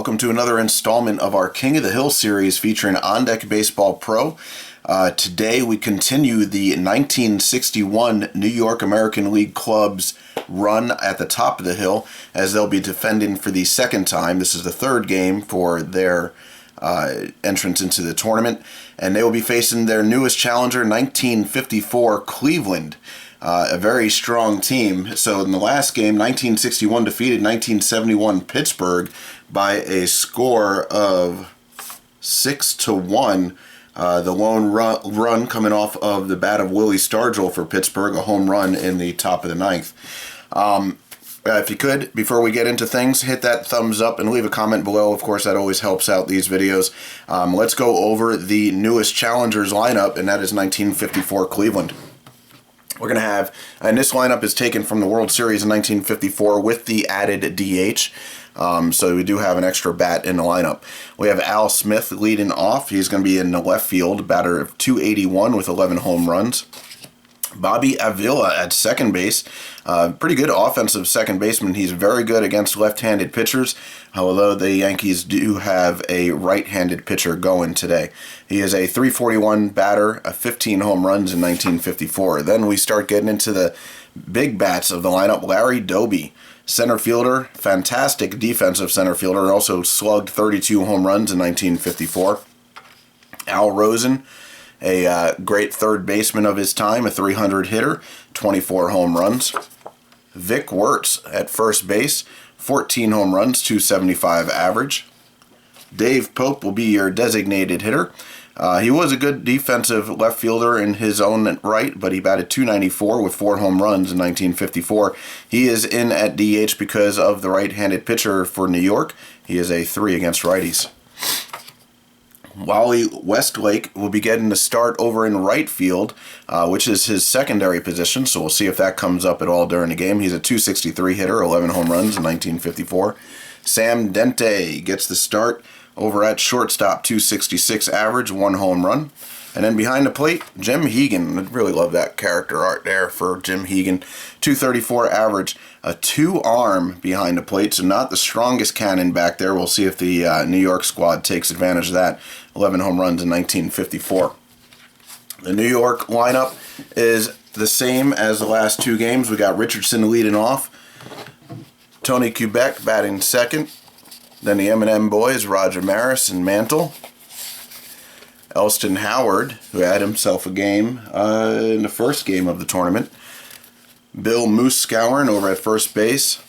welcome to another installment of our King of the Hill series featuring On Deck Baseball Pro. Today we continue the 1961 New York American League Club's run at the top of the hill, as they'll be defending for the second time. This is the third game for their entrance into the tournament, and they will be facing their newest challenger, 1954 Cleveland. A very strong team. So in the last game, 1961 defeated 1971 Pittsburgh by a score of 6-1. The lone run coming off of the bat of Willie Stargell for Pittsburgh, a home run in the top of the ninth. If you could, before we get into things, hit that thumbs up and leave a comment below. Of course, that always helps out these videos. Let's go over the newest challengers lineup, and that is 1954 Cleveland. We're going to have, and this lineup is taken from the World Series in 1954 with the added DH. So we do have an extra bat in the lineup. We have Al Smith leading off. He's going to be in the left field, batter of .281 with 11 home runs. Bobby Avila at second base. Pretty good offensive second baseman. He's very good against left-handed pitchers, although the Yankees do have a right-handed pitcher going today. He is a .341 batter, 15 home runs in 1954. Then we start getting into the big bats of the lineup. Larry Doby, center fielder, fantastic defensive center fielder, also slugged 32 home runs in 1954. Al Rosen, a great third baseman of his time, a .300 hitter, 24 home runs. Vic Wertz at first base, 14 home runs, .275 average. Dave Pope will be your designated hitter. He was a good defensive left fielder in his own right, but he batted .294 with 4 home runs in 1954. He is in at DH because of the right-handed pitcher for New York. He is a 3 against righties. Wally Westlake will be getting the start over in right field, which is his secondary position, so we'll see if that comes up at all during the game. He's a .263 hitter, 11 home runs in 1954. Sam Dente gets the start over at shortstop, .266 average, 1 home run. And then behind the plate, Jim Hegan. I really love that character art there for Jim Hegan. .234 average, a 2-arm behind the plate, so not the strongest cannon back there. We'll see if the New York squad takes advantage of that. 11 home runs in 1954. The New York lineup is the same as the last two games. We got Richardson leading off, Tony Kubek batting second, then the M&M boys, Roger Maris and Mantle. Elston Howard, who had himself a game in the first game of the tournament. Bill Moose Scourin over at first base.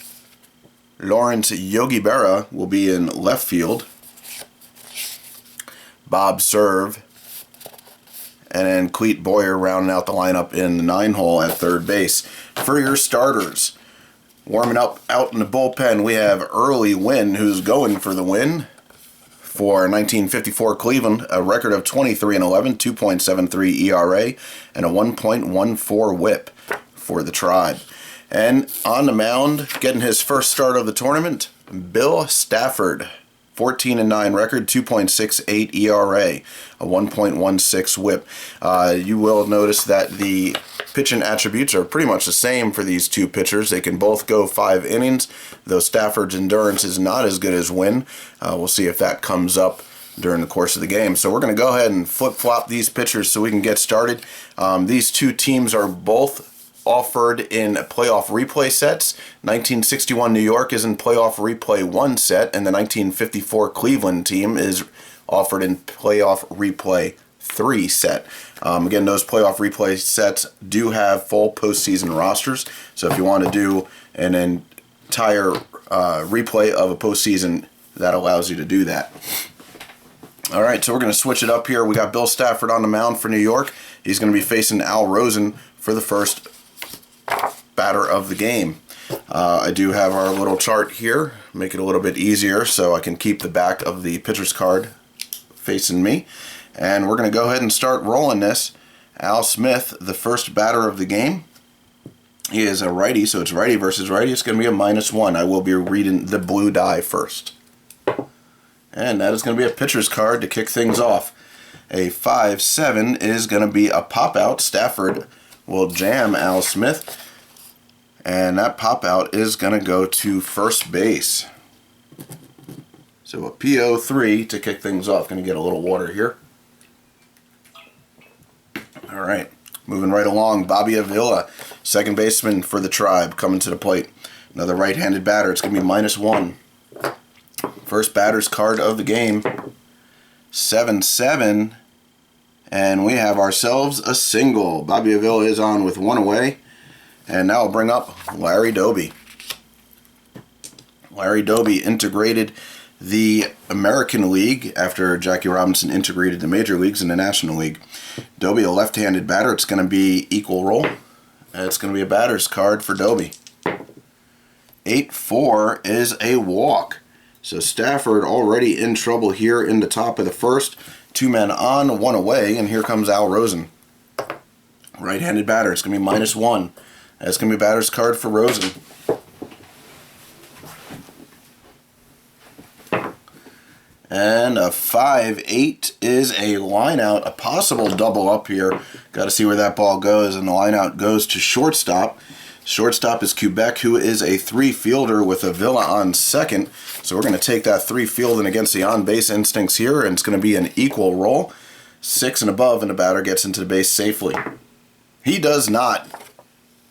Lawrence Yogi Berra will be in left field. Bob Serve. And then Cleet Boyer rounding out the lineup in the 9-hole at third base. For your starters, warming up out in the bullpen, we have Avila and Wynn, who's going for the win. For 1954 Cleveland, a record of 23-11, 2.73 ERA, and a 1.14 WHIP for the Tribe. And on the mound, getting his first start of the tournament, Bill Stafford, 14-9 record, 2.68 ERA, a 1.16 WHIP. You will notice that the pitching attributes are pretty much the same for these two pitchers. They can both go 5 innings, though Stafford's endurance is not as good as Wynn. We'll see if that comes up during the course of the game. So we're going to go ahead and flip-flop these pitchers so we can get started. These two teams are both offered in playoff replay sets. 1961 New York is in playoff replay 1 set, and the 1954 Cleveland team is offered in playoff replay 3 set. Again, those playoff replay sets do have full postseason rosters, so if you want to do an entire replay of a postseason, that allows you to do that. All right, so we're going to switch it up here. We got Bill Stafford on the mound for New York. He's going to be facing Al Rosen for the first batter of the game. I do have our little chart here, make it a little bit easier so I can keep the back of the pitcher's card facing me. And we're going to go ahead and start rolling this. Al Smith, the first batter of the game. He is a righty, so it's righty versus righty. It's going to be a -1. I will be reading the blue die first. And that is going to be a pitcher's card to kick things off. A 5-7 is going to be a pop-out. Stafford will jam Al Smith. And that pop-out is going to go to first base. So a PO3 to kick things off. Going to get a little water here. All right, moving right along. Doby Avila, second baseman for the Tribe, coming to the plate. Another right-handed batter. It's going to be -1. First batter's card of the game. 7-7. And we have ourselves a single. Doby Avila is on with 1 away. And now I'll bring up Larry Doby. Larry Doby integrated the American League after Jackie Robinson integrated the major leagues in the National League. Doby, a left-handed batter. It's going to be equal roll. It's going to be a batter's card for Doby. 8-4 is a walk. So Stafford already in trouble here in the top of the first. 2 men on, 1 away, and here comes Al Rosen. Right-handed batter. It's going to be -1. That's going to be a batter's card for Rosen. And a 5-8 is a line out, a possible double up here. Got to see where that ball goes, and the line out goes to shortstop. Shortstop is Quebec, who is a 3 fielder with Avila on second. So we're going to take that 3 fielding against the on-base instincts here, and it's going to be an equal roll. 6 and above, and the batter gets into the base safely. He does not.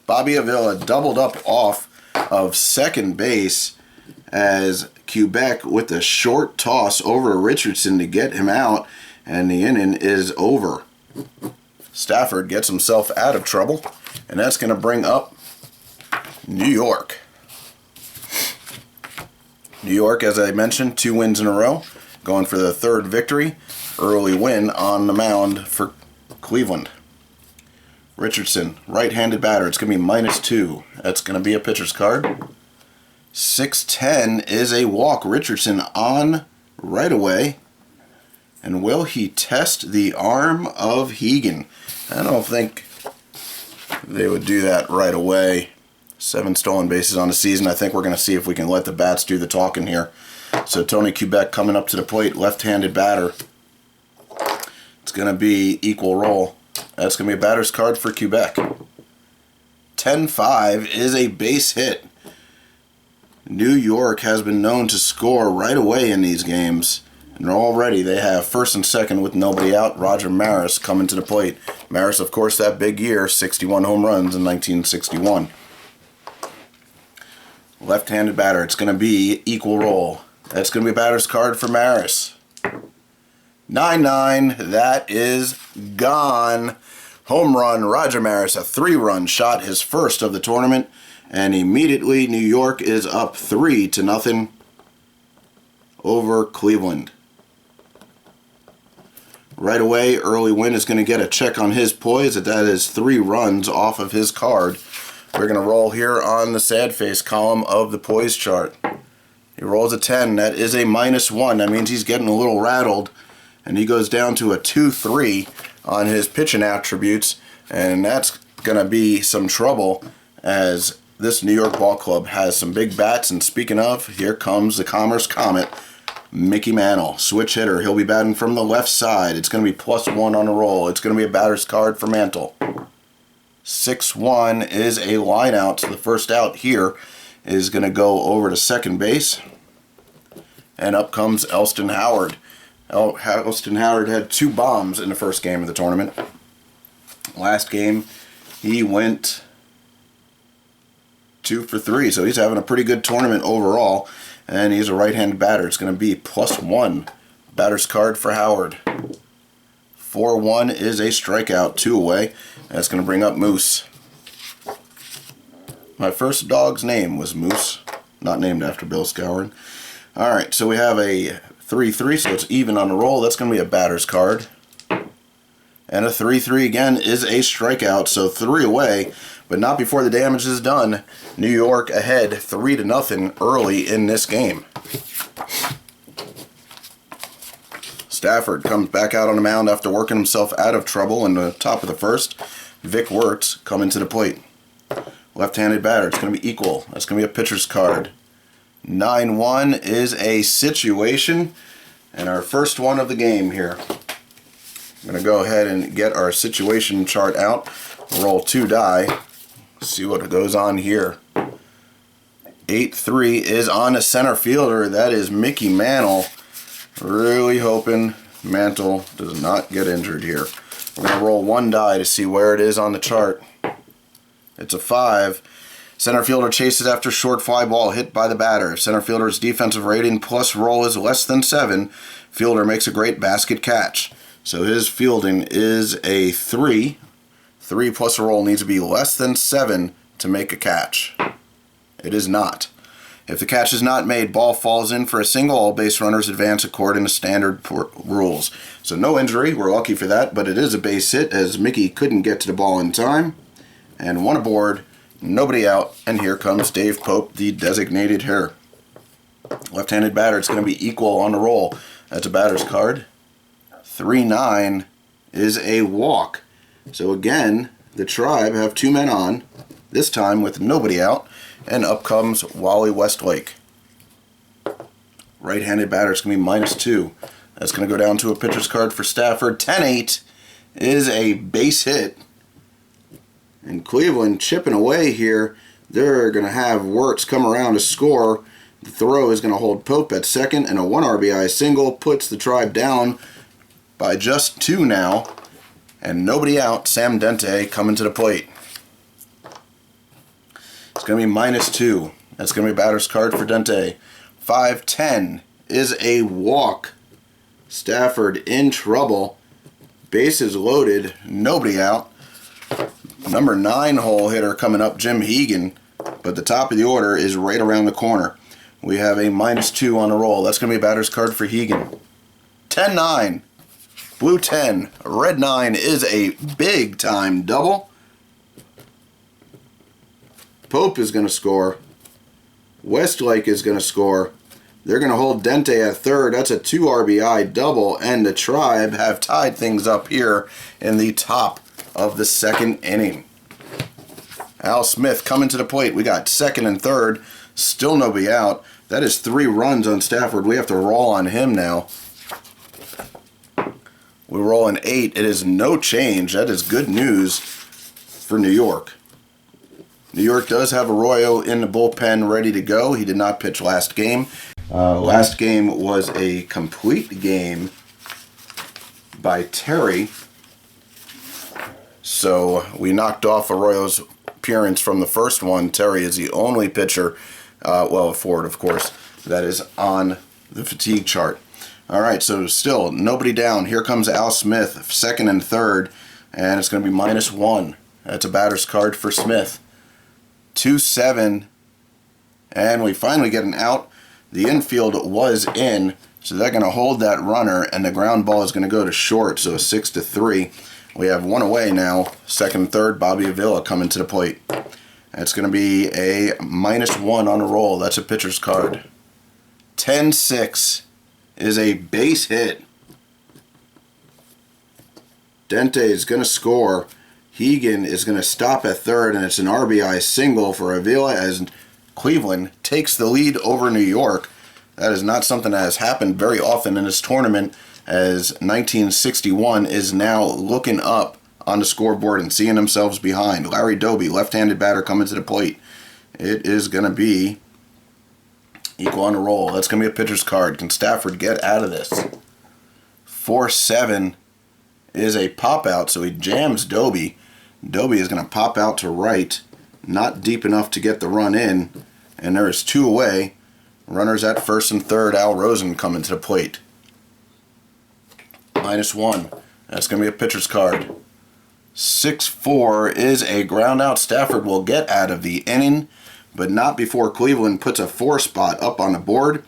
Doby Avila doubled up off of second base as Quebec with a short toss over Richardson to get him out, and the inning is over. Stafford gets himself out of trouble, and that's going to bring up New York. New York, as I mentioned, 2 wins in a row, going for the 3rd victory. Early win on the mound for Cleveland. Richardson, right-handed batter. It's going to be -2. That's going to be a pitcher's card. 6-10 is a walk. Richardson on right away. And will he test the arm of Hegan? I don't think they would do that right away. 7 stolen bases on the season. I think we're going to see if we can let the bats do the talking here. So Tony Quebec coming up to the plate, left-handed batter. It's going to be equal roll. That's going to be a batter's card for Quebec. 10-5 is a base hit. New York has been known to score right away in these games. And already they have first and second with nobody out. Roger Maris coming to the plate. Maris, of course, that big year, 61 home runs in 1961. Left-handed batter. It's going to be equal roll. That's going to be a batter's card for Maris. 9-9. That is gone. Home run. Roger Maris, a 3-run shot, his first of the tournament. And immediately New York is up 3-0 over Cleveland. Right away, Early Wynn is going to get a check on his poise. That is 3 runs off of his card. We're going to roll here on the sad face column of the poise chart. He rolls a 10. That is a -1. That means he's getting a little rattled. And he goes down to a 2-3 on his pitching attributes. And that's going to be some trouble as this New York ball club has some big bats. And speaking of, here comes the Commerce Comet, Mickey Mantle, switch hitter. He'll be batting from the left side. It's going to be +1 on the roll. It's going to be a batter's card for Mantle. 6-1 is a line out. So the first out here is going to go over to second base. And up comes Elston Howard. Elston Howard had 2 bombs in the first game of the tournament. Last game, he went 2 for 3, so he's having a pretty good tournament overall. And he's a right-handed batter. It's going to be +1. Batter's card for Howard. 4-1 is a strikeout, 2 away. That's going to bring up Moose. My first dog's name was Moose, not named after Bill Skowron. All right, so we have a 3-3, so it's even on the roll. That's going to be a batter's card. And a 3-3 again is a strikeout, so 3 away, but not before the damage is done. New York ahead 3-0 early in this game. Stafford comes back out on the mound after working himself out of trouble in the top of the first. Vic Wirtz coming to the plate. Left-handed batter. It's going to be equal. That's going to be a pitcher's card. 9-1 is a situation, and our first one of the game here. I'm going to go ahead and get our situation chart out. Roll 2 die. See what goes on here. 8-3 is on a center fielder. That is Mickey Mantle. Really hoping Mantle does not get injured here. We're going to roll one die to see where it is on the chart. It's a 5. Center fielder chases after short fly ball hit by the batter. Center fielder's defensive rating plus roll is less than 7. Fielder makes a great basket catch. So his fielding is a 3. 3 plus a roll needs to be less than 7 to make a catch. It is not. If the catch is not made, ball falls in for a single. All base runners advance according to standard rules. So no injury. We're lucky for that, but it is a base hit as Mickey couldn't get to the ball in time. And one aboard, nobody out, and here comes Dave Pope, the designated hitter. Left-handed batter, it's going to be equal on the roll. That's a batter's card. 3-9 is a walk. So again, the Tribe have 2 men on, this time with nobody out, and up comes Wally Westlake. Right-handed batter, it's going to be -2. That's going to go down to a pitcher's card for Stafford. 10-8 is a base hit. And Cleveland chipping away here. They're going to have Wirtz come around to score. The throw is going to hold Pope at second, and a 1 RBI single puts the Tribe down by just 2 now. And nobody out. Sam Dente coming to the plate. It's going to be -2. That's going to be a batter's card for Dente. 5-10 is a walk. Stafford in trouble. Bases loaded. Nobody out. Number 9 hole hitter coming up, Jim Hegan. But the top of the order is right around the corner. We have a -2 on the roll. That's going to be a batter's card for Hegan. 10-9. Blue 10. Red 9 is a big time double. Pope is going to score. Westlake is going to score. They're going to hold Dente at third. That's a 2 RBI double. And the Tribe have tied things up here in the top of the 2nd inning. Al Smith coming to the plate. We got 2nd and 3rd. Still nobody out. That is 3 runs on Stafford. We have to roll on him now. We roll an 8. It is no change. That is good news for New York. New York does have Arroyo in the bullpen ready to go. He did not pitch last game. Last game was a complete game by Terry. So we knocked off Arroyo's appearance from the first one. Terry is the only pitcher, well, Ford, of course, that is on the fatigue chart. All right, so still nobody down. Here comes Al Smith, 2nd and 3rd, and it's going to be -1. That's a batter's card for Smith. 2-7, and we finally get an out. The infield was in, so they're going to hold that runner, and the ground ball is going to go to short, so 6-3. We have 1 away now. 2nd and 3rd, Bobby Avila coming to the plate. It's going to be a -1 on the roll. That's a pitcher's card. 10-6 is a base hit. Dente is going to score. Hegan is going to stop at third, and it's an RBI single for Avila as Cleveland takes the lead over New York. That is not something that has happened very often in this tournament, as 1961 is now looking up on the scoreboard and seeing themselves behind. Larry Doby, left-handed batter, coming to the plate. It is going to be equal on the roll. That's going to be a pitcher's card. Can Stafford get out of this? 4-7 is a pop-out, so he jams Doby. Doby is going to pop out to right, not deep enough to get the run in, and there is 2 away. Runners at 1st and 3rd, Al Rosen coming to the plate. -1. That's going to be a pitcher's card. 6-4 is a ground out. Stafford will get out of the inning, but not before Cleveland puts a 4 spot up on the board.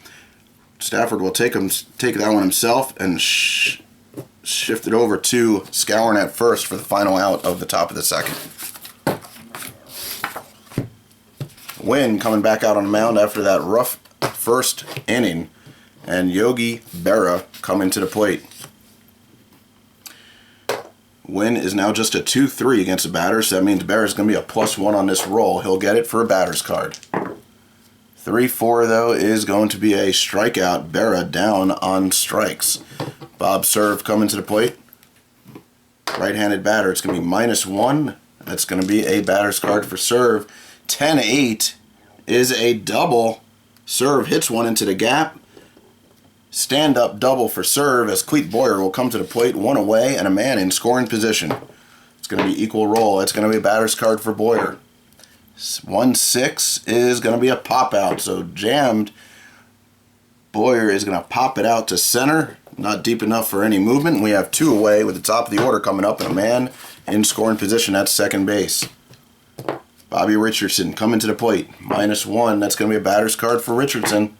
Stafford will take that one himself and shift it over to Scourin at first for the final out of the top of the 2nd. Wynn coming back out on the mound after that rough first inning, and Yogi Berra coming to the plate. Wynn is now just a 2-3 against the batter, so that means Berra is going to be a +1 on this roll. He'll get it for a batter's card. 3-4, though, is going to be a strikeout. Berra down on strikes. Bob Serve coming to the plate. Right-handed batter. It's going to be -1. That's going to be a batter's card for Serve. 10-8 is a double. Serve hits one into the gap. Stand-up double for serve as Cleet Boyer will come to the plate, one away, and a man in scoring position. It's going to be equal roll. It's going to be a batter's card for Boyer. 1-6 is going to be a pop-out, so jammed. Boyer is going to pop it out to center. Not deep enough for any movement. We have 2 away with the top of the order coming up and a man in scoring position at second base. Bobby Richardson coming to the plate. -1. That's going to be a batter's card for Richardson.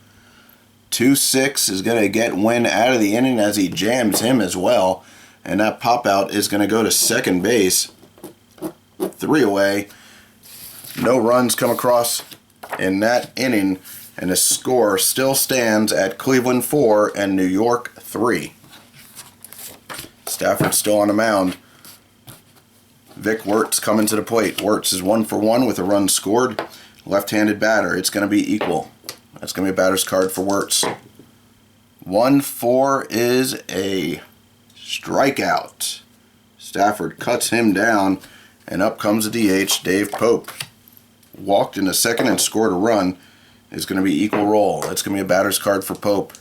2-6 is going to get Wynn out of the inning as he jams him as well. And that pop-out is going to go to second base. 3 away. No runs come across in that inning. And the score still stands at Cleveland 4 and New York 3. Stafford still on the mound. Vic Wertz coming to the plate. Wertz is 1 for 1 with a run scored. Left-handed batter. It's going to be equal. That's going to be a batter's card for Wertz. 1-4 is a strikeout. Stafford cuts him down, and up comes the DH, Dave Pope. Walked in the second and scored a run. Is going to be equal roll. That's going to be a batter's card for Pope.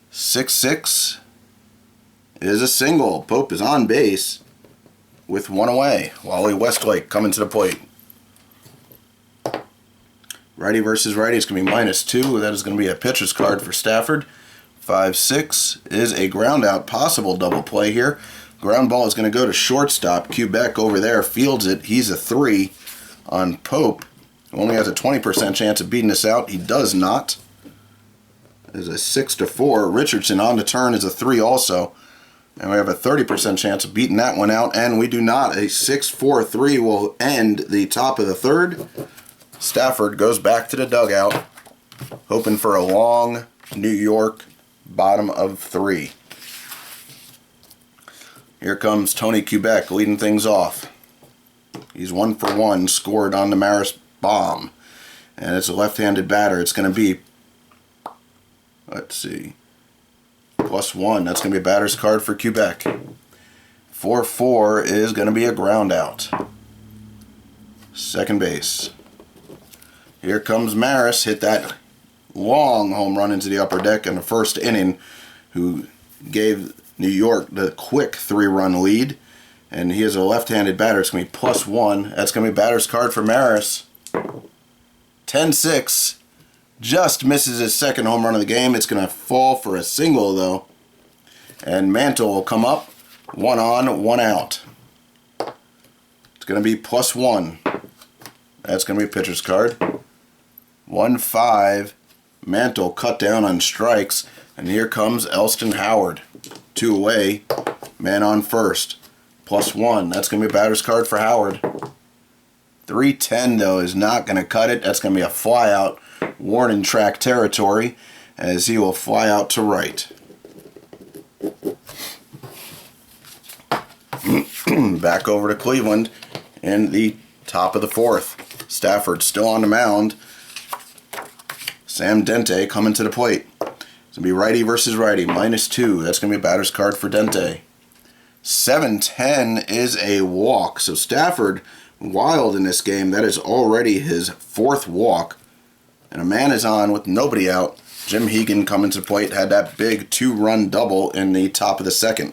6-6 is a single. Pope is on base with 1 away. Wally Westlake coming to the plate. Righty versus righty is going to be -2. That is going to be a pitcher's card for Stafford. 5-6 is a ground out, possible double play here. Ground ball is going to go to shortstop. Quebec over there fields it. He's a 3 on Pope. Only has a 20% chance of beating this out. He does not. There's a 6-4. Richardson on the turn is a 3 also. And we have a 30% chance of beating that one out. And we do not. A 6-4-3 will end the top of the third. Stafford goes back to the dugout, hoping for a long New York bottom of 3. Here comes Tony Quebec leading things off. He's 1 for 1, scored on the Maris bomb. And it's a left-handed batter. It's going to be, let's see, +1. That's going to be a batter's card for Quebec. 4-4 is going to be a ground out. Second base. Here comes Maris, hit that long home run into the upper deck in the first inning, who gave New York the quick 3-run lead. And he is a left-handed batter. It's going to be +1. That's going to be batter's card for Maris. 10-6. Just misses his second home run of the game. It's going to fall for a single, though. And Mantle will come up. 1 on, 1 out. It's going to be +1. That's going to be a pitcher's card. 1-5. Mantle cut down on strikes. And here comes Elston Howard. 2 away. Man on first. +1. That's going to be a batter's card for Howard. 3-10, though, is not going to cut it. That's going to be a fly out. Warning track territory as he will fly out to right. Back over to Cleveland in the top of the 4th. Stafford still on the mound. Sam Dente coming to the plate. It's going to be righty versus righty. -2. That's going to be a batter's card for Dente. 7-10 is a walk. So Stafford wild in this game. That is already his 4th walk. And a man is on with nobody out. Jim Hegan coming to the plate. Had that big 2-run double in the top of the 2nd.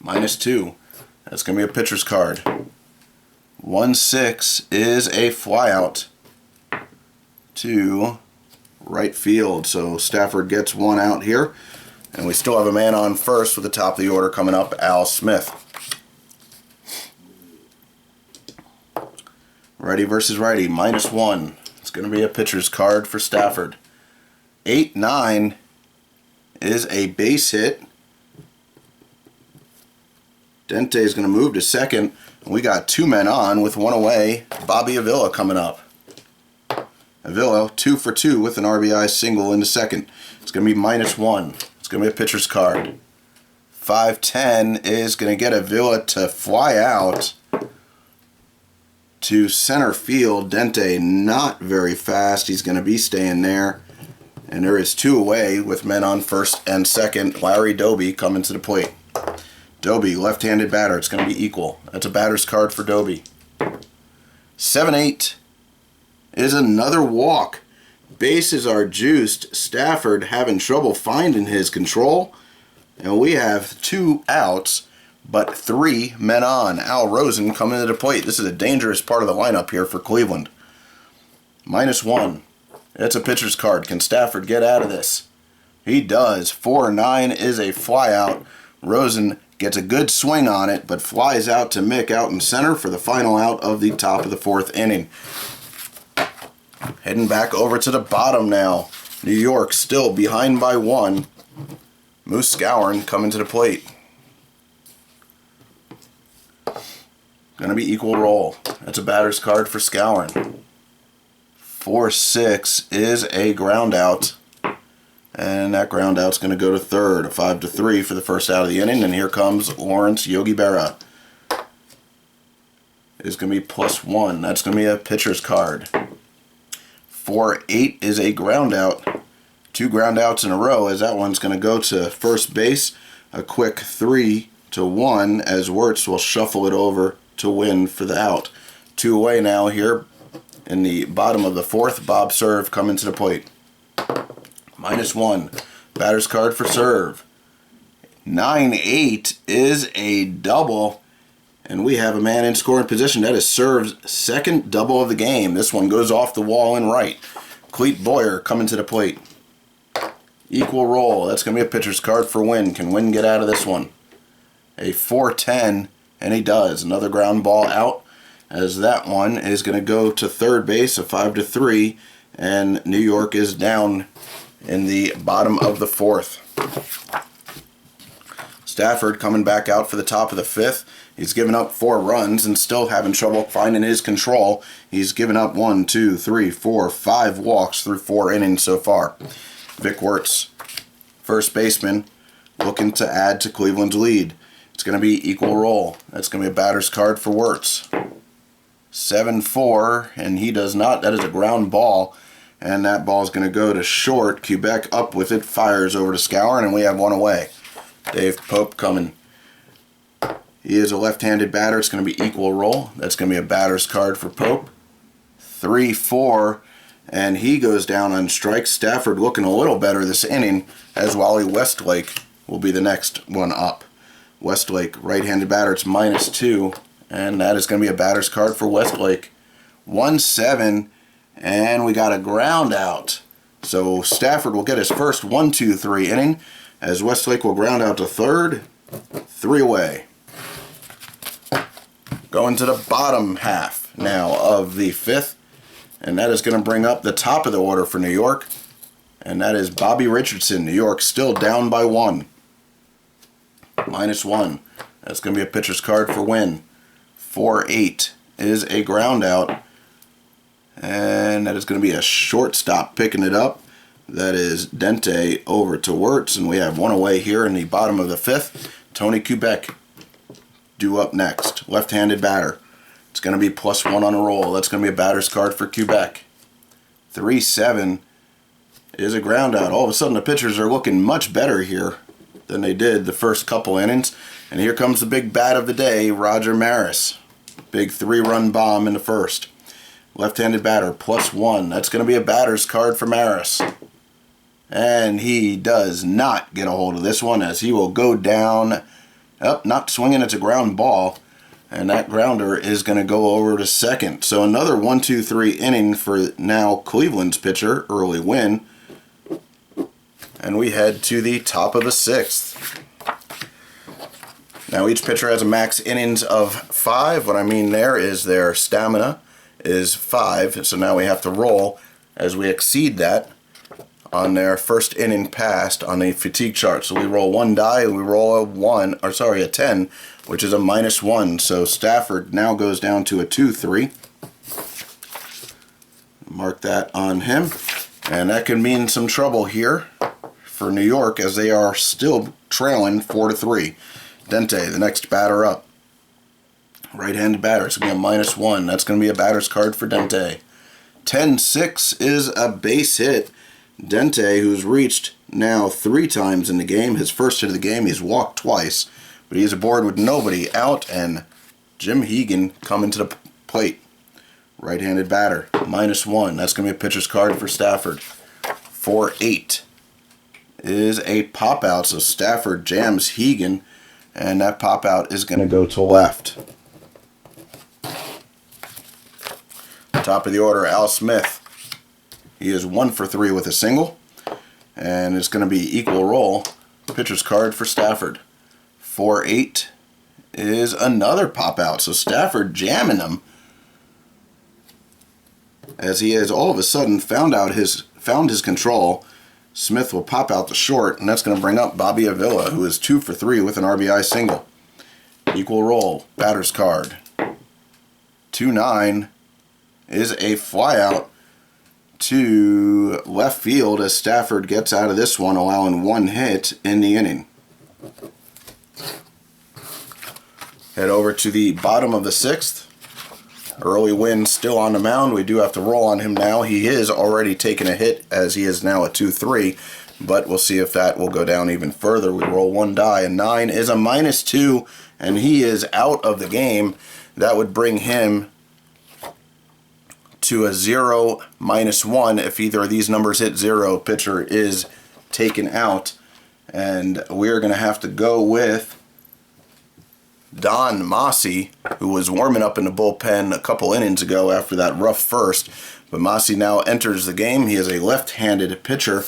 -2. That's going to be a pitcher's card. 1-6 is a flyout to right field. So Stafford gets 1 out here. And we still have a man on first with the top of the order coming up, Al Smith. Righty versus righty, -1. It's going to be a pitcher's card for Stafford. 8-9 is a base hit. Dente is going to move to second. We got 2 men on with 1 away. Bobby Avila coming up. Avila 2 for 2 with an RBI single in the second. It's going to be -1. It's going to be a pitcher's card. 5-10 is going to get Avila to fly out to center field. Dente not very fast. He's going to be staying there. And there is 2 away with men on first and second. Larry Doby coming to the plate. Doby, left-handed batter. It's going to be equal. That's a batter's card for Doby. 7-8 is another walk. Bases are juiced. Stafford having trouble finding his control. And we have 2 outs, but 3 men on. Al Rosen coming to the plate. This is a dangerous part of the lineup here for Cleveland. -1. It's a pitcher's card. Can Stafford get out of this? He does. 4-9 is a flyout. Rosen gets a good swing on it, but flies out to Mick out in center for the final out of the top of the 4th inning. Heading back over to the bottom now. New York still behind by 1. Moose Skowron coming to the plate. Going to be equal roll. That's a batter's card for Skowron. 4-6 is a ground out. And that ground out's going to go to third. A 5-3 for the first out of the inning. And here comes Lawrence Yogi Berra. It's going to be +1. That's going to be a pitcher's card. 4-8 is a ground out. 2 ground outs in a row, as that one's going to go to first base. A quick 3-1 as Wirtz will shuffle it over to Wynn for the out. 2 away now here in the bottom of the 4th. Bob Serve coming to the plate. -1. Batter's card for Serve. 9-8 is a double. And we have a man in scoring position. That is Serve's 2nd double of the game. This one goes off the wall and right. Cleet Boyer coming to the plate. Equal roll. That's going to be a pitcher's card for Wynn. Can Wynn get out of this one? A 4-10, and he does. Another ground ball out, as that one is going to go to third base, a 5-3, and New York is down in the bottom of the 4th. Stafford coming back out for the top of the 5th. He's given up 4 runs and still having trouble finding his control. He's given up 1, 2, 3, 4, 5 walks through 4 innings so far. Vic Wirtz, first baseman, looking to add to Cleveland's lead. It's going to be equal roll. That's going to be a batter's card for Wirtz. 7-4, and he does not. That is a ground ball, and that ball is going to go to short. Quebec up with it, fires over to Skowron, and we have 1 away. Dave Pope coming. He is a left-handed batter. It's going to be equal roll. That's going to be a batter's card for Pope. 3-4, and he goes down on strikes. Stafford looking a little better this inning, as Wally Westlake will be the next one up. Westlake, right-handed batter. It's -2, and that is going to be a batter's card for Westlake. 1-7, and we got a ground out. So Stafford will get his first 1-2-3 inning, as Westlake will ground out to third. 3 away. Going to the bottom half now of the 5th, and that is going to bring up the top of the order for New York, and that is Bobby Richardson. New York still down by 1. -1. That's going to be a pitcher's card for Wynn. 4-8 is a ground out, and that is going to be a shortstop picking it up. That is Dente over to Wirtz, and we have 1 away here in the bottom of the 5th. Tony Quebec due up next. Left-handed batter. It's going to be +1 on a roll. That's going to be a batter's card for Quebec. 3-7 is a ground out. All of a sudden the pitchers are looking much better here than they did the first couple innings. And here comes the big bat of the day, Roger Maris. Big 3-run bomb in the first. Left-handed batter, +1. That's going to be a batter's card for Maris. And he does not get a hold of this one, as he will go down. Not swinging. It's a ground ball. And that grounder is going to go over to second. So another 1-2-3 inning for now Cleveland's pitcher, Early Wynn. And we head to the top of the 6th. Now each pitcher has a max innings of 5. What I mean there is their stamina is 5. So now we have to roll as we exceed that on their first inning passed on the fatigue chart. So we roll 1 die and we roll a 10, which is a -1. So Stafford now goes down to a 2-3. Mark that on him. And that can mean some trouble here for New York, as they are still trailing 4-3. Dente, the next batter up. Right-handed batter. It's going to be a -1. That's going to be a batter's card for Dente. 10-6 is a base hit. Dente, who's reached now 3 times in the game. His first hit of the game, he's walked twice. But he's aboard with nobody out, and Jim Hegan coming to the plate. right-handed batter, -1. That's going to be a pitcher's card for Stafford. 4-8 is a pop-out, so Stafford jams Hegan, and that pop-out is going to go to left. Top of the order, Al Smith. He is 1 for 3 with a single, and it's going to be equal roll. Pitcher's card for Stafford. 4-8 is another pop-out, so Stafford jamming him, as he has all of a sudden found his control. Smith will pop out the short, and that's going to bring up Bobby Avila, who is 2 for 3 with an RBI single. Equal roll, batter's card. 2-9 is a flyout to left field as Stafford gets out of this one, allowing 1 hit in the inning. Head over to the bottom of the 6th. Early Wynn still on the mound. We do have to roll on him now. He is already taking a hit as he is now at 2-3, but we'll see if that will go down even further. We roll 1 die, and 9 is a -2, and he is out of the game. That would bring him to a 0, -1. If either of these numbers hit 0, pitcher is taken out, and we're going to have to go with Don Mossy, who was warming up in the bullpen a couple innings ago after that rough first. But Mossy now enters the game. He is a left-handed pitcher,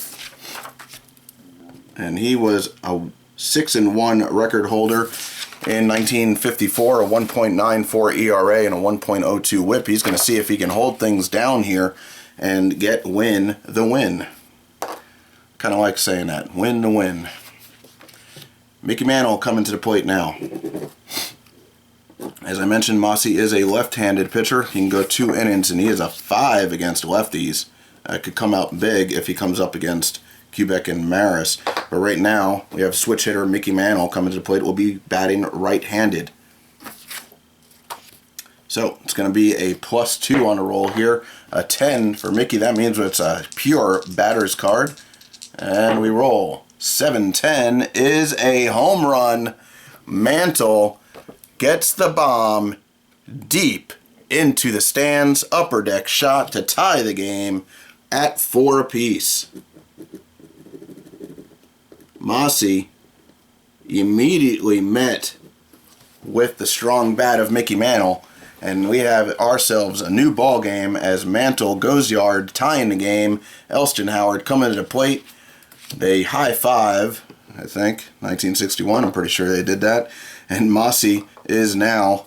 and he was a 6-1 record holder in 1954, a 1.94 ERA and a 1.02 WHIP. He's going to see if he can hold things down here and get Wynn the win. Kind of like saying that, win the win. Mickey Mantle coming to the plate now. As I mentioned, Mossy is a left-handed pitcher. He can go 2 innings, and he is a 5 against lefties. Could come out big if he comes up against Kubek and Maris. But right now, we have switch hitter Mickey Mantle coming to the plate. Will be batting right-handed. So it's going to be a +2 on the roll here. A 10 for Mickey. That means it's a pure batter's card. And we roll. 7-10 is a home run. Mantle gets the bomb deep into the stands. Upper deck shot to tie the game at 4 apiece. Mossy immediately met with the strong bat of Mickey Mantle, and we have ourselves a new ball game as Mantle goes yard, tying the game. Elston Howard coming to the plate. They high five, I think, 1961, I'm pretty sure they did that. And Mossy is now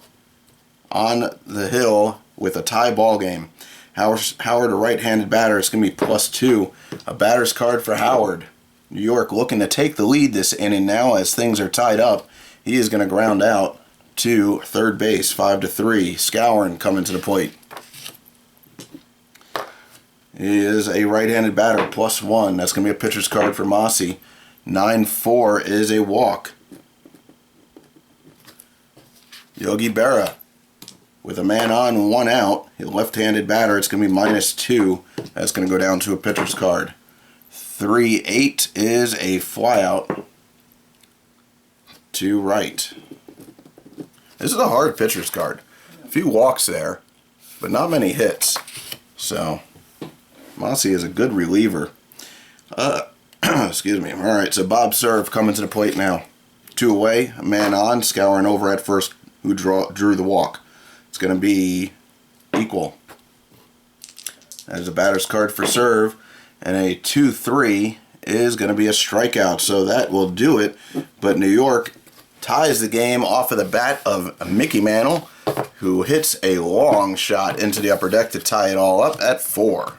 on the hill with a tie ball game. Howard, a right-handed batter, it's going to be +2. A batter's card for Howard. New York looking to take the lead this inning now as things are tied up. He is going to ground out to third base, 5-3. Scourin coming to the plate. He is a right-handed batter, +1. That's going to be a pitcher's card for Mossy. 9-4 is a walk. Yogi Berra with a man on, 1 out. A left-handed batter, it's going to be -2. That's going to go down to a pitcher's card. 3-8 is a flyout to right. This is a hard pitcher's card. A few walks there, but not many hits. So Mossy is a good reliever. Excuse me. All right, so Bob Serve coming to the plate now. 2 away, a man on, Scouring over at first, who drew the walk. It's going to be equal. That is a batter's card for Serve, and a 2-3 is going to be a strikeout, so that will do it. But New York ties the game off of the bat of Mickey Mantle, who hits a long shot into the upper deck to tie it all up at 4.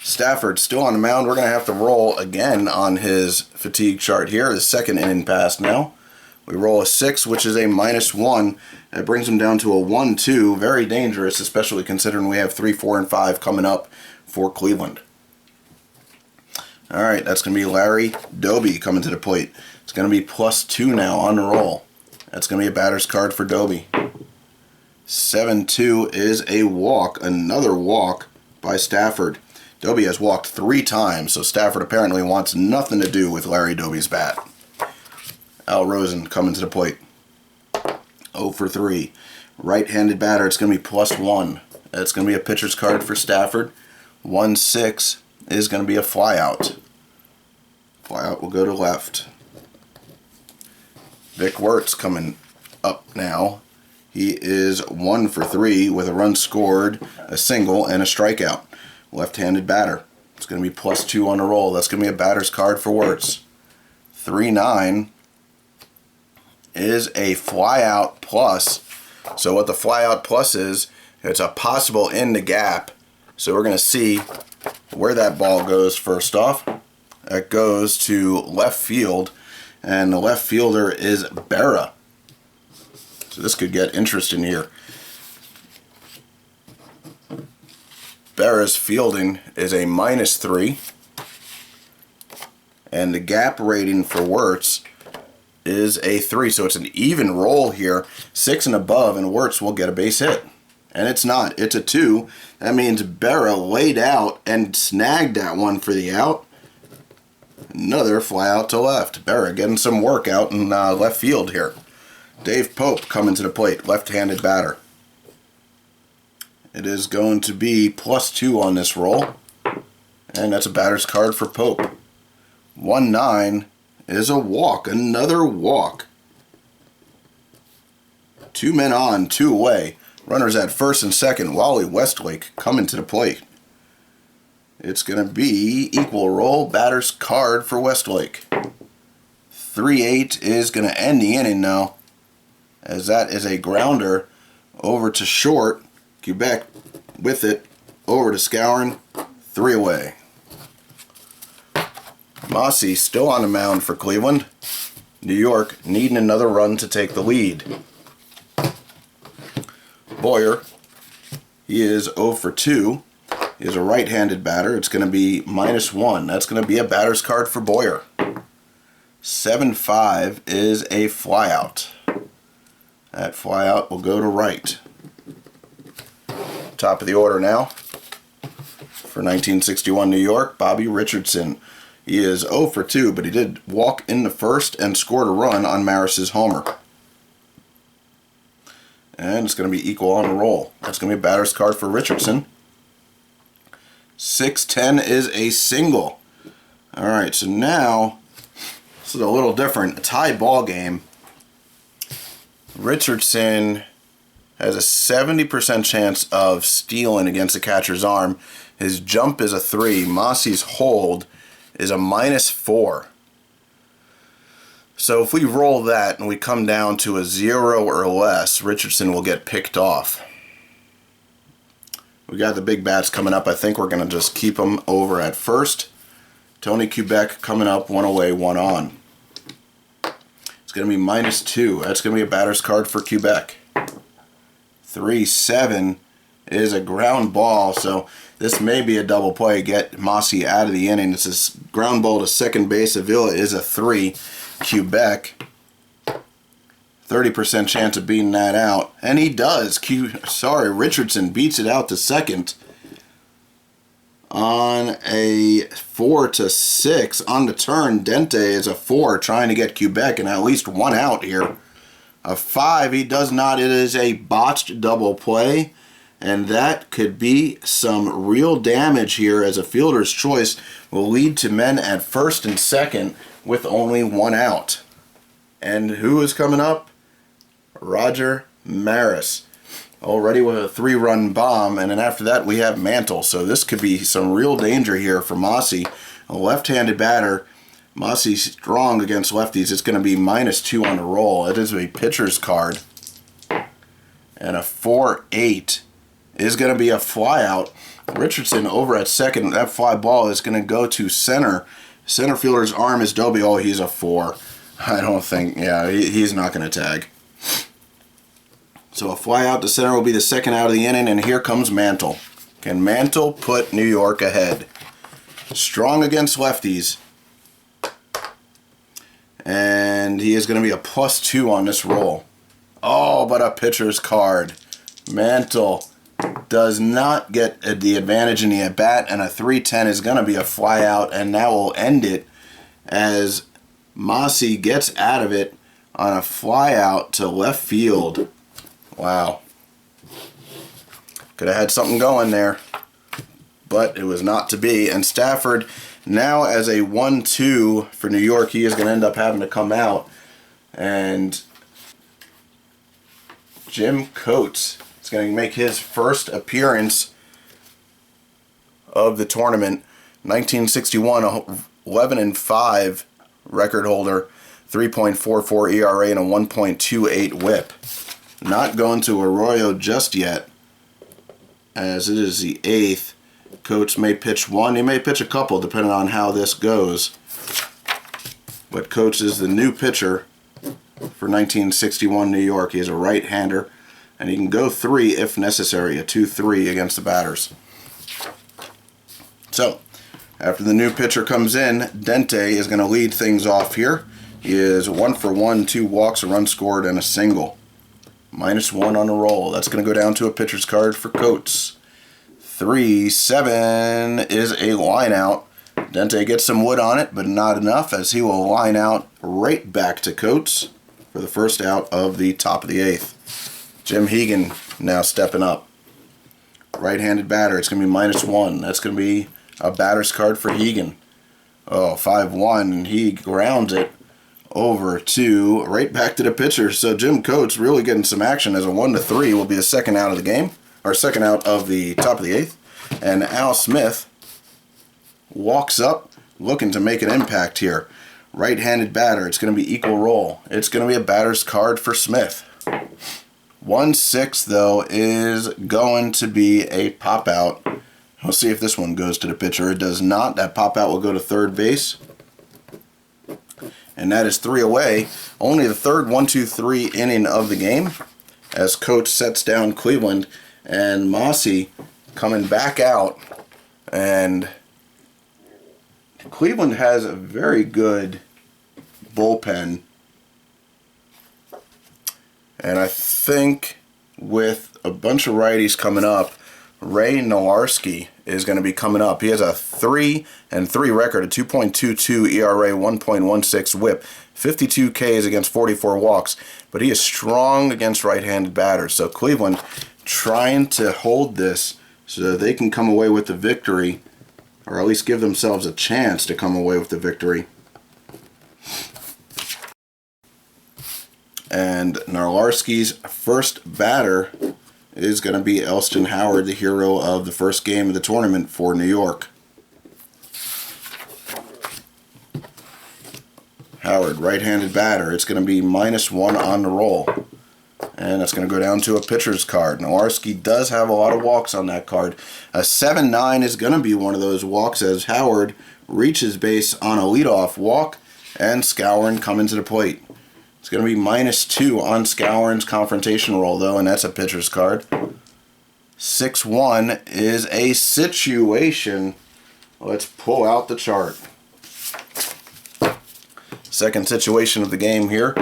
Stafford still on the mound. We're going to have to roll again on his fatigue chart here. The second inning passed now. We roll a 6, which is a -1. That brings him down to a 1-2. Very dangerous, especially considering we have 3, 4, and 5 coming up for Cleveland. All right, that's going to be Larry Doby coming to the plate. It's going to be +2 now on the roll. That's going to be a batter's card for Doby. 7-2 is a walk. Another walk by Stafford. Doby has walked 3 times, so Stafford apparently wants nothing to do with Larry Doby's bat. Al Rosen coming to the plate. 0 for 3. Right-handed batter, it's going to be +1. That's going to be a pitcher's card for Stafford. 1-6 is going to be a flyout. Flyout will go to left. Vic Wertz coming up now. He is 1 for 3 with a run scored, a single, and a strikeout. Left-handed batter. It's going to be +2 on the roll. That's going to be a batter's card for Wertz. 3-9 is a flyout plus. So what the flyout plus is, it's a possible in the gap. So we're going to see where that ball goes first off. That goes to left field, and the left fielder is Berra. So this could get interesting here. Berra's fielding is a -3, and the gap rating for Wertz is a 3. So it's an even roll here, 6 and above, and Wertz will get a base hit. And it's not. It's a 2. That means Berra laid out and snagged that one for the out. Another fly out to left. Berra getting some work out in left field here. Dave Pope coming to the plate, left-handed batter. It is going to be +2 on this roll, and that's a batter's card for Pope. 1-9 is a walk, another walk. 2 men on, 2 away. Runners at first and second. Wally Westlake coming to the plate. It's going to be equal roll, batter's card for Westlake. 3-8 is going to end the inning now, as that is a grounder over to short. Quebec with it over to Scourin. 3 away. Mossy still on the mound for Cleveland. New York needing another run to take the lead. Boyer, he is 0 for 2. He is a right-handed batter. It's going to be -1. That's going to be a batter's card for Boyer. 7-5 is a flyout. That flyout will go to right. Top of the order now for 1961 New York, Bobby Richardson. He is 0 for 2, but he did walk in the first and scored a run on Maris's homer. And it's going to be equal on the roll. That's going to be a batter's card for Richardson. 6-10 is a single. Alright, so now this is a little different. A tie ball game. Richardson has a 70% chance of stealing against the catcher's arm. His jump is a 3. Mossy's hold is a -4. So if we roll that and we come down to a 0 or less, Richardson will get picked off. We got the big bats coming up. I think we're going to just keep them over at first. Tony Quebec coming up, 1 away, 1 on. It's going to be -2. That's going to be a batter's card for Quebec. 3-7 is a ground ball, so this may be a double play. Get Mossy out of the inning. This is ground ball to second base. Avila is a 3. Quebec, 30% chance of beating that out, and he does. Richardson beats it out to second on a 4-6 on the turn. Dente is a 4, trying to get Quebec and at least 1 out here. A 5, he does not. It is a botched double play, and that could be some real damage here, as a fielder's choice will lead to men at first and second with only 1 out. And who is coming up? Roger Maris. Already with a 3-run bomb, and then after that we have Mantle. So this could be some real danger here for Mossy. A left-handed batter. Mossy's strong against lefties. It's going to be -2 on the roll. It is a pitcher's card. And a 4-8 is going to be a flyout. Richardson over at second. That fly ball is going to go to center. Center fielder's arm is Doby. Oh, he's a 4. I don't think, yeah, he's not going to tag. So a fly out to center will be the second out of the inning, and here comes Mantle. Can Mantle put New York ahead? Strong against lefties. And he is going to be a +2 on this roll. Oh, but a pitcher's card. Mantle does not get the advantage in the at-bat, and a 3-10 is going to be a fly out, and that will end it as Mossy gets out of it on a fly out to left field. Wow. Could have had something going there, but it was not to be. And Stafford, now as a 1-2 for New York, he is going to end up having to come out. And Jim Coates is going to make his first appearance of the tournament. 1961, 11-5 record holder, 3.44 ERA and a 1.28 WHIP. Not going to Arroyo just yet, as it is the 8th. Coates may pitch one. He may pitch a couple, depending on how this goes. But Coates is the new pitcher for 1961 New York. He is a right-hander, and he can go 3 if necessary, a 2-3 against the batters. So, after the new pitcher comes in, Dente is going to lead things off here. He is 1 for 1, 2 walks, a run scored, and a single. -1 on the roll. That's going to go down to a pitcher's card for Coates. 3-7 is a line out. Dente gets some wood on it, but not enough, as he will line out right back to Coates for the first out of the top of the 8th. Jim Hegan now stepping up. Right-handed batter. It's going to be -1. That's going to be a batter's card for Hegan. Oh, 5-1, and he grounds it over to right back to the pitcher. So Jim Coates really getting some action, as a 1-3 will be the second out of the game, or second out of the top of the 8th. And Al Smith walks up looking to make an impact here. Right-handed batter. It's going to be equal roll. It's going to be a batter's card for Smith. 1-6 though is going to be a pop out. We'll see if this one goes to the pitcher. It does not. That pop out will go to third base. And that is 3 away. Only the third 1-2-3 inning of the game, as Coates sets down Cleveland, and Mossy coming back out. And Cleveland has a very good bullpen. And I think with a bunch of righties coming up, Ray Nolarski is going to be coming up. He has a 3-3 record, a 2.22 ERA, 1.16 WHIP, 52 Ks against 44 walks, but he is strong against right-handed batters. So Cleveland trying to hold this so that they can come away with the victory, or at least give themselves a chance to come away with the victory. And Nolarski's first batter is going to be Elston Howard, the hero of the first game of the tournament for New York. Howard, right-handed batter. It's going to be -1 on the roll. And that's going to go down to a pitcher's card. Nolarski does have a lot of walks on that card. A 7-9 is going to be one of those walks, as Howard reaches base on a leadoff walk, and Skowron coming to the plate. It's going to be -2 on Skowron's confrontation roll, though, and that's a pitcher's card. 6-1 is a situation. Let's pull out the chart. Second situation of the game here.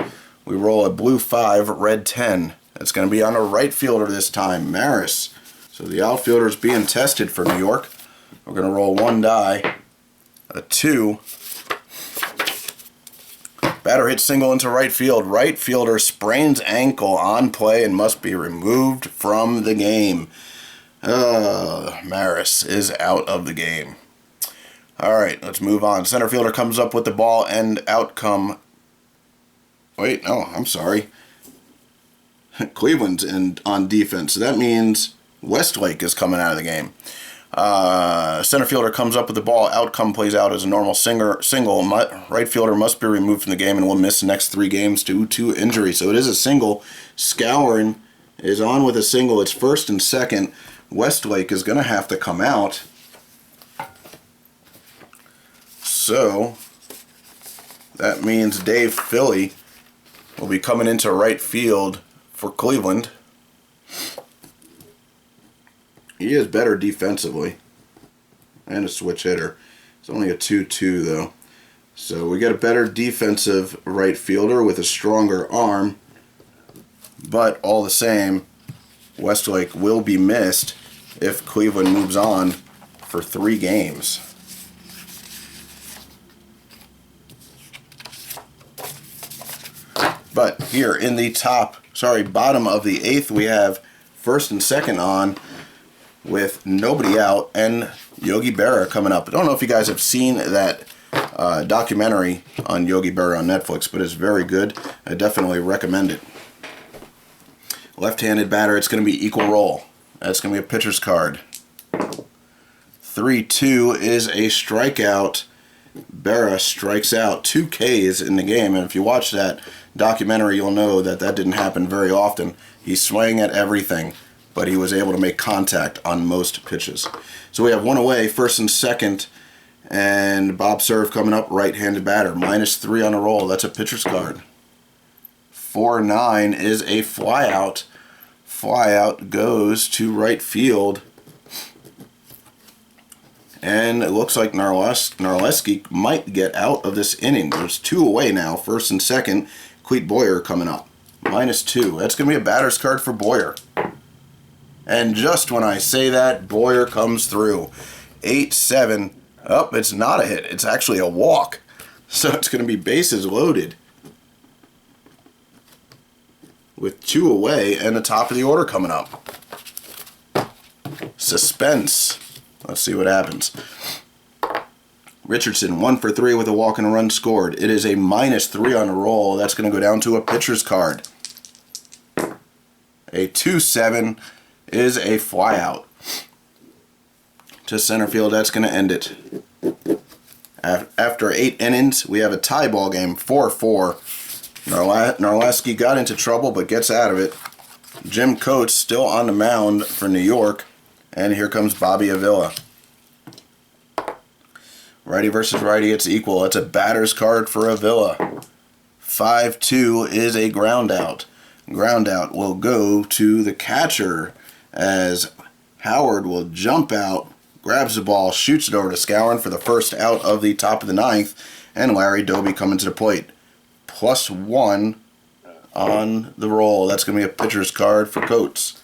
We roll a blue 5, red 10. It's going to be on a right fielder this time, Maris. So the outfielder is being tested for New York. We're going to roll 1 die, a 2. Batter hits single into right field. Right fielder sprains ankle on play and must be removed from the game. Maris is out of the game. All right, let's move on. Center fielder comes up with the ball, and out come... Wait, no, I'm sorry. Cleveland's on defense. So that means Westlake is coming out of the game. Center fielder comes up with the ball. Outcome plays out as a normal single. Right fielder must be removed from the game and will miss the next 3 games due to injury. So it is a single. Skowron is on with a single. It's first and second. Westlake is going to have to come out. So that means Dave Philly will be coming into right field for Cleveland. He is better defensively and a switch hitter. It's only a 2-2 though. So we get a better defensive right fielder with a stronger arm, but all the same, Westlake will be missed if Cleveland moves on for 3 games. But here in the bottom of the 8th, we have first and second on with nobody out and Yogi Berra coming up. I don't know if you guys have seen that documentary on Yogi Berra on Netflix, but it's very good. I definitely recommend it. Left-handed batter, it's going to be equal roll. That's going to be a pitcher's card. 3-2 is a strikeout. Berra strikes out. 2 Ks in the game, and if you watch that documentary, you'll know that that didn't happen very often. He swung at everything, but he was able to make contact on most pitches. So we have one away, first and second, and Bob Serve coming up, right-handed batter. -3 on the roll. That's a pitcher's card. 4-9 is a flyout. Flyout goes to right field. And it looks like Narleski might get out of this inning. There's 2 away now, first and second. Cleet Boyer coming up. -2. That's going to be a batter's card for Boyer. And just when I say that, Boyer comes through. 8-7. Oh, it's not a hit. It's actually a walk. So it's going to be bases loaded with 2 away and the top of the order coming up. Suspense. Let's see what happens. Richardson, 1 for 3 with a walk and a run scored. It is a -3 on the roll. That's going to go down to a pitcher's card. A 2-7 is a flyout to center field. That's going to end it. After 8 innings, we have a tie ball game, 4-4. Narleski got into trouble but gets out of it. Jim Coates still on the mound for New York. And here comes Bobby Avila. Righty versus righty, it's equal. It's a batter's card for Avila. 5-2 is a ground out. Ground out will go to the catcher as Howard will jump out, grabs the ball, shoots it over to Skowron for the first out of the top of the 9th, and Larry Doby coming to the plate. +1 on the roll. That's going to be a pitcher's card for Coates.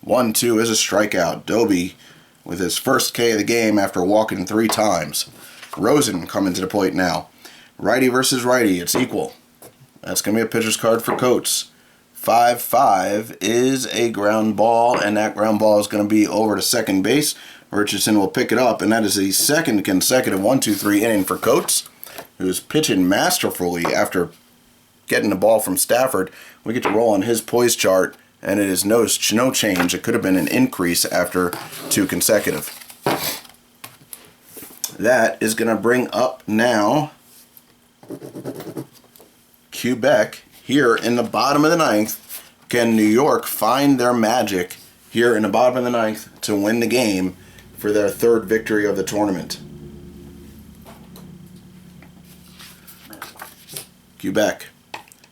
1-2 is a strikeout. Doby with his first K of the game after walking 3 times. Rosen coming to the plate now. Righty versus righty, it's equal. That's going to be a pitcher's card for Coates. 5-5 is a ground ball, and that ground ball is going to be over to second base. Richardson will pick it up, and that is the second consecutive 1-2-3 inning for Coates, who's pitching masterfully after getting the ball from Stafford. We get to roll on his poise chart, and it is no change. It could have been an increase after 2 consecutive. That is going to bring up now Quebec here in the bottom of the 9th. Can New York find their magic here in the bottom of the 9th to win the game for their 3rd victory of the tournament? Quebec.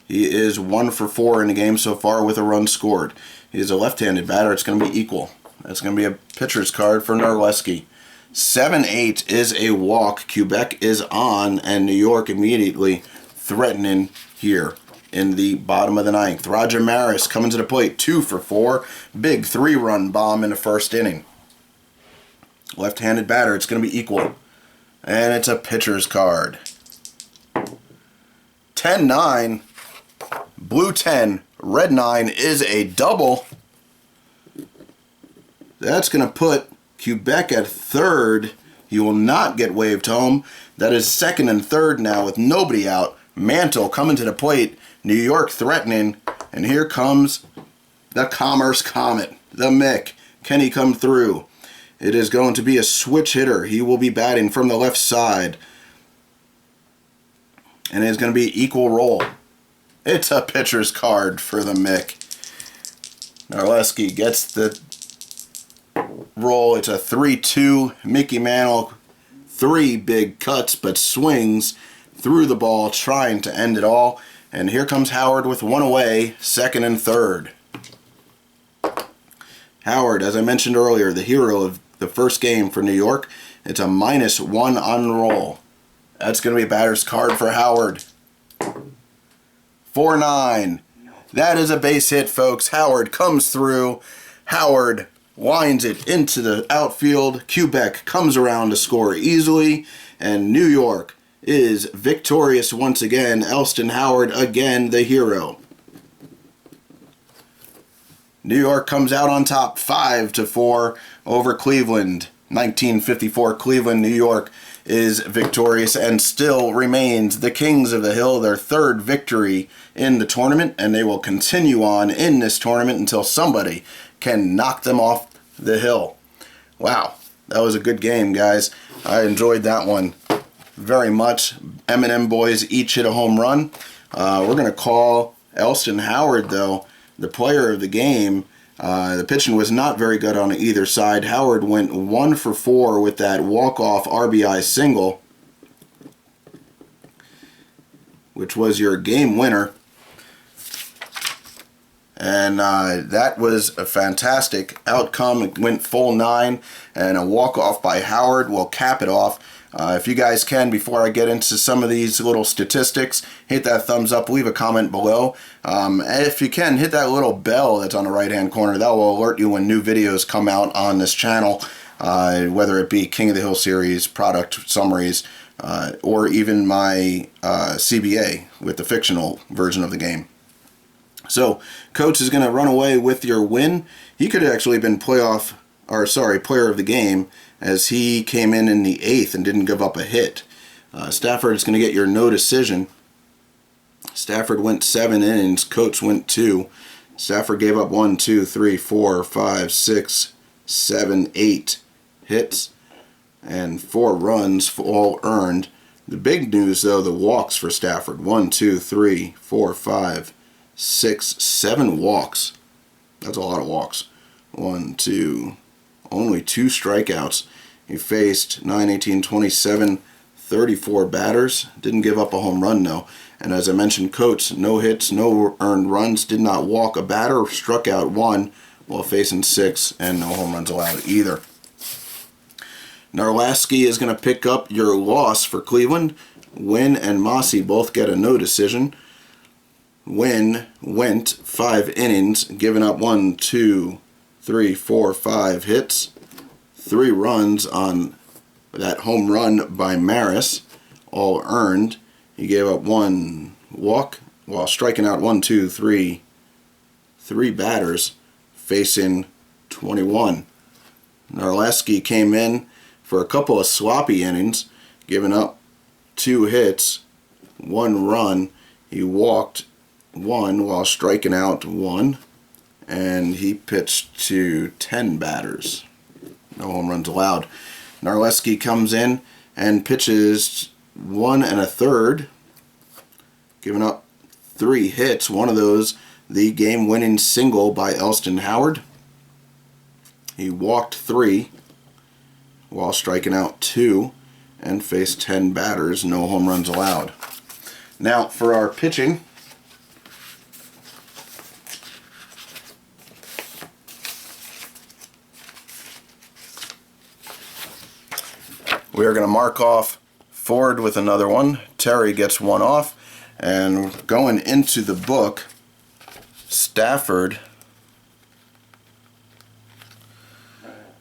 He is 1 for 4 in the game so far with a run scored. He is a left-handed batter. It's going to be equal. That's going to be a pitcher's card for Narleski. 7-8 is a walk. Quebec is on, and New York immediately threatening here in the bottom of the 9th. Roger Maris coming to the plate, 2 for 4. Big 3-run bomb in the first inning. Left-handed batter. It's going to be equal. And it's a pitcher's card. 10-9. Blue 10, red 9 is a double. That's going to put Quebec at 3rd. He will not get waved home. That is 2nd and 3rd now with nobody out. Mantle coming to the plate. New York threatening. And here comes the Commerce Comet, the Mick. Can he come through? It is going to be a switch hitter. He will be batting from the left side. And it is going to be equal roll. It's a pitcher's card for the Mick. Narleski gets the roll. It's a 3-2. Mickey Mantle, 3 big cuts, but swings through the ball, trying to end it all. And here comes Howard with 1 away, 2nd and 3rd. Howard, as I mentioned earlier, the hero of the first game for New York. It's a -1 on the roll. That's going to be a batter's card for Howard. 4-9. That is a base hit, folks. Howard comes through. Howard winds it into the outfield. Quebec comes around to score easily. And New York is victorious once again. Elston Howard, again, the hero. New York comes out on top 5-4 over Cleveland. 1954 Cleveland, New York is victorious and still remains the Kings of the Hill, their third victory in the tournament, and they will continue on in this tournament until somebody can knock them off the hill. Wow, that was a good game, guys. I enjoyed that one very much. M&M boys each hit a home run. We're going to call Elston Howard, though, the player of the game. The pitching was not very good on either side. Howard went 1 for 4 with that walk-off RBI single, which was your game winner. And that was a fantastic outcome. It went full 9, and a walk-off by Howard will cap it off. If you guys can, before I get into some of these little statistics, hit that thumbs up, leave a comment below. If you can, hit that little bell that's on the right-hand corner. That will alert you when new videos come out on this channel, whether it be King of the Hill series, product summaries, or even my CBA with the fictional version of the game. So, Coach is going to run away with your win. He could have actually been player of the game, as he came in the 8th and didn't give up a hit. Stafford is going to get your no decision. Stafford went 7 innings. Coach went 2. Stafford gave up 1, 2, 3, 4, 5, 6, 7, 8 hits and 4 runs, all earned. The big news, though, the walks for Stafford. 1, 2, 3, 4, 5, 6, 7 walks. That's a lot of walks. 1, 2, only 2 strikeouts. He faced 9, 18, 27, 34 batters. Didn't give up a home run, though. And as I mentioned, Coates, no hits, no earned runs, did not walk a batter, struck out 1 while facing 6, and no home runs allowed either. Narlaski is going to pick up your loss for Cleveland. Wynn and Mossy both get a no decision. Wynn went 5 innings, giving up 1, 2, 3, 4, 5 hits, 3 runs on that home run by Maris, all earned. He gave up 1 walk while striking out 3 batters, facing 21. Narlaski came in for a couple of sloppy innings, giving up 2 hits, 1 run. He walked 1 while striking out 1. And he pitched to 10 batters. No home runs allowed. Narleski comes in and pitches 1 1/3, giving up 3 hits. One of those, the game-winning single by Elston Howard. He walked 3 while striking out 2 and faced 10 batters. No home runs allowed. Now, for our pitching, we are going to mark off Ford with another one. Terry gets 1 off. And going into the book, Stafford,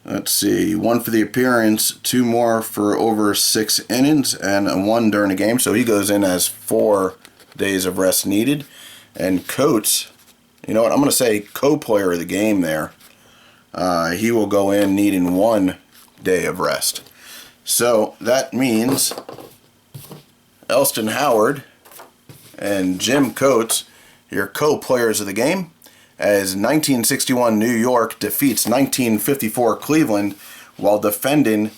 let's see, 1 for the appearance, 2 more for over 6 innings, and 1 during the game. So he goes in as 4 days of rest needed. And Coates, you know what, I'm going to say co-player of the game there. He will go in needing 1 day of rest. So that means Elston Howard and Jim Coates, your co-players of the game, as 1961 New York defeats 1954 Cleveland while defending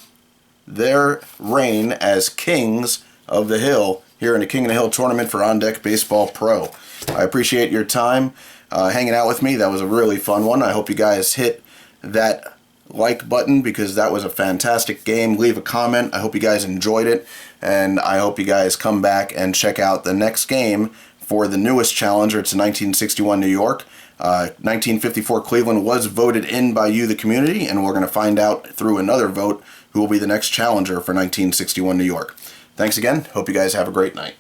their reign as Kings of the Hill here in the King of the Hill tournament for On Deck Baseball Pro. I appreciate your time hanging out with me. That was a really fun one. I hope you guys hit that like button because that was a fantastic game. Leave a comment. I hope you guys enjoyed it, and I hope you guys come back and check out the next game for the newest challenger. It's 1961 New York. 1954 Cleveland was voted in by you, the community, and we're going to find out through another vote who will be the next challenger for 1961 New York. Thanks again. Hope you guys have a great night.